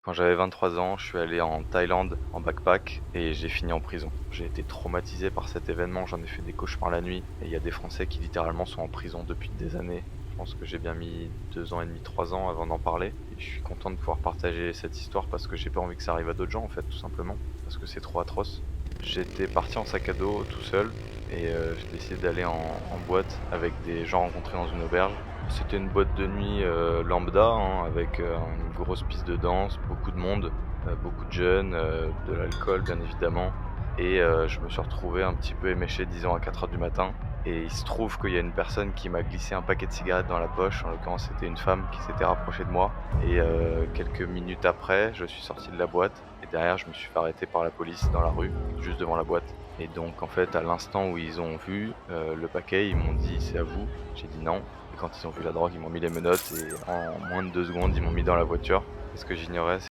Quand j'avais 23 ans, je suis allé en Thaïlande en backpack et j'ai fini en prison. J'ai été traumatisé par cet événement, j'en ai fait des cauchemars la nuit et il y a des Français qui littéralement sont en prison depuis des années. Je pense que j'ai bien mis 2 ans et demi, 3 ans avant d'en parler et je suis content de pouvoir partager cette histoire parce que j'ai pas envie que ça arrive à d'autres gens en fait, tout simplement, parce que c'est trop atroce. J'étais parti en sac à dos tout seul et j'ai décidé d'aller en boîte avec des gens rencontrés dans une auberge. C'était une boîte de nuit, lambda, hein, avec, une grosse piste de danse, beaucoup de monde, beaucoup de jeunes, de l'alcool bien évidemment et je me suis retrouvé un petit peu éméché, disons à 4 heures du matin et il se trouve qu'il y a une personne qui m'a glissé un paquet de cigarettes dans la poche. En l'occurrence, c'était une femme qui s'était rapprochée de moi et quelques minutes après, je suis sorti de la boîte et derrière, je me suis fait arrêter par la police dans la rue, juste devant la boîte et donc en fait, à l'instant où ils ont vu, le paquet, ils m'ont dit: «C'est à vous». J'ai dit: «Non». Et quand ils ont vu la drogue, ils m'ont mis les menottes et en moins de 2 secondes, ils m'ont mis dans la voiture. Et ce que j'ignorais,